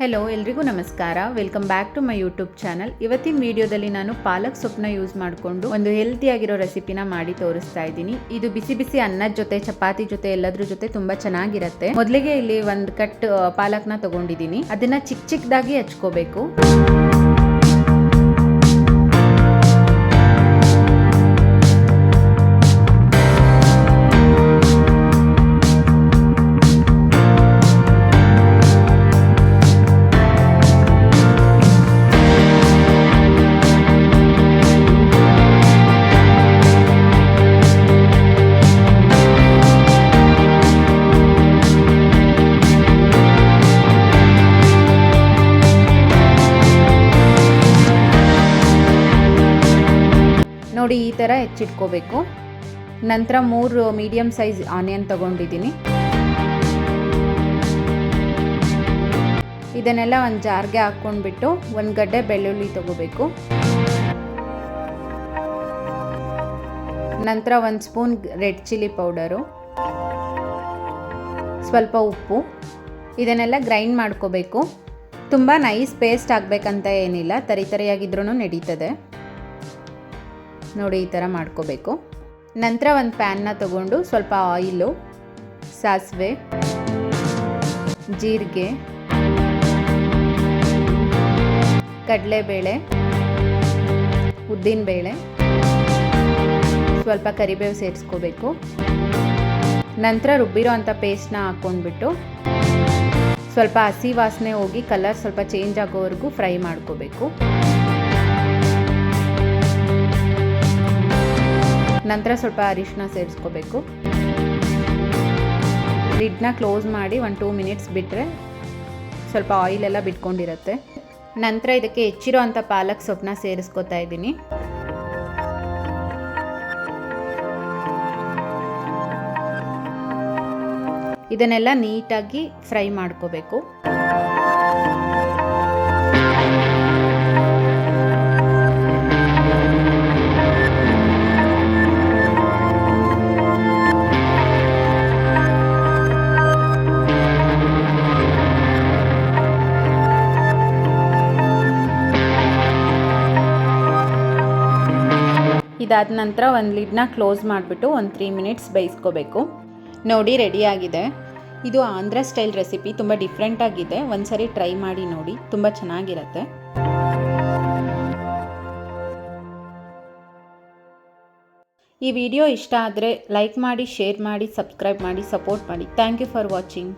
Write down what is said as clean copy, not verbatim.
Hello ಎಲ್ರಿಗೂ ನಮಸ್ಕಾರ. Welcome back to my YouTube channel. ಇವತ್ತಿನ ವಿಡಿಯೋದಲ್ಲಿ ನಾನು ಪಾಲಕ್ ಸೊಪ್ಪನ್ನ ಯೂಸ್ ಮಾಡಿಕೊಂಡು ಒಂದು ಹೆಲ್ತಿಯಾಗಿರೋ ರೆಸಿಪಿನ ಮಾಡಿ ತೋರಿಸ್ತಾ ಇದ್ದೀನಿ. ಇದು ಬಿಸಿ ಬಿಸಿ ಅನ್ನದ ಜೊತೆ, ಚಪಾತಿ ಜೊತೆ, ಎಲ್ಲದ್ರ ಜೊತೆ ತುಂಬಾ ಚೆನ್ನಾಗಿರುತ್ತೆ. ಮೊದಲಿಗೆ ಇಲ್ಲಿ ಒಂದು ಕಟ್ ಪಾಲಕ್ನ ತಗೊಂಡಿದ್ದೀನಿ. ಅದನ್ನ ಚಿಕ್ಕ ಚಿಕ್ಕದಾಗಿ ಹಚ್ಕೋಬೇಕು. ನೋಡಿ, ಈ ಥರ ಹೆಚ್ಚಿಟ್ಕೋಬೇಕು. ನಂತರ 3 ಮೀಡಿಯಂ ಸೈಜ್ ಆನಿಯನ್ ತಗೊಂಡಿದ್ದೀನಿ. ಇದನ್ನೆಲ್ಲ ಒಂದು ಜಾರ್ಗೆ ಹಾಕ್ಕೊಂಡ್ಬಿಟ್ಟು 1 ಗಡ್ಡೆ ಬೆಳ್ಳುಳ್ಳಿ ತಗೋಬೇಕು. ನಂತರ 1 ಸ್ಪೂನ್ ರೆಡ್ ಚಿಲ್ಲಿ ಪೌಡರು, ಸ್ವಲ್ಪ ಉಪ್ಪು, ಇದನ್ನೆಲ್ಲ ಗ್ರೈಂಡ್ ಮಾಡ್ಕೋಬೇಕು. ತುಂಬ ನೈಸ್ ಪೇಸ್ಟ್ ಆಗಬೇಕಂತ ಏನಿಲ್ಲ, ತರಿಯಾಗಿದ್ರೂ ನಡೀತದೆ. ನೋಡಿ, ಈ ಥರ ಮಾಡ್ಕೋಬೇಕು. ನಂತರ ಒಂದು ಪ್ಯಾನ್ನ ತಗೊಂಡು ಸ್ವಲ್ಪ ಆಯಿಲು, ಸಾಸಿವೆ, ಜೀರಿಗೆ, ಕಡಲೆಬೇಳೆ, ಉದ್ದಿನಬೇಳೆ, ಸ್ವಲ್ಪ ಕರಿಬೇವು ಸೇರಿಸ್ಕೋಬೇಕು. ನಂತರ ರುಬ್ಬಿರೋ ಅಂಥ ಪೇಸ್ಟ್ನ ಹಾಕ್ಕೊಂಡ್ಬಿಟ್ಟು ಸ್ವಲ್ಪ ಹಸಿ ವಾಸನೆ ಹೋಗಿ ಕಲರ್ ಸ್ವಲ್ಪ ಚೇಂಜ್ ಆಗೋವರೆಗೂ ಫ್ರೈ ಮಾಡ್ಕೋಬೇಕು. ನಂತರ ಸ್ವಲ್ಪ ಅರಿಶಿನ ಸೇರಿಸ್ಕೋಬೇಕು. ಲಿಡ್ನ ಕ್ಲೋಸ್ ಮಾಡಿ 1-2 ಮಿನಿಟ್ಸ್ ಬಿಟ್ಟರೆ ಸ್ವಲ್ಪ ಆಯಿಲೆಲ್ಲ ಬಿಟ್ಕೊಂಡಿರುತ್ತೆ. ನಂತರ ಇದಕ್ಕೆ ಹೆಚ್ಚಿರೋ ಅಂಥ ಪಾಲಕ್ ಸೊಪ್ಪನ್ನ ಸೇರಿಸ್ಕೊತಾ ಇದ್ದೀನಿ. ಇದನ್ನೆಲ್ಲ ನೀಟಾಗಿ ಫ್ರೈ ಮಾಡ್ಕೋಬೇಕು. ಇದಾದ ನಂತರ ಒಂದು ಲಿಡ್ನ ಕ್ಲೋಸ್ ಮಾಡಿಬಿಟ್ಟು 3 ಮಿನಿಟ್ಸ್ ಬೇಯಿಸ್ಕೋಬೇಕು. ನೋಡಿ, ರೆಡಿಯಾಗಿದೆ. ಇದು ಆಂಧ್ರ ಸ್ಟೈಲ್ ರೆಸಿಪಿ, ತುಂಬ ಡಿಫ್ರೆಂಟಾಗಿದೆ. ಒಂದ್ಸರಿ ಟ್ರೈ ಮಾಡಿ ನೋಡಿ, ತುಂಬ ಚೆನ್ನಾಗಿರುತ್ತೆ. ಈ ವಿಡಿಯೋ ಇಷ್ಟ ಆದರೆ ಲೈಕ್ ಮಾಡಿ, ಶೇರ್ ಮಾಡಿ, ಸಬ್ಸ್ಕ್ರೈಬ್ ಮಾಡಿ, ಸಪೋರ್ಟ್ ಮಾಡಿ. Thank you for watching.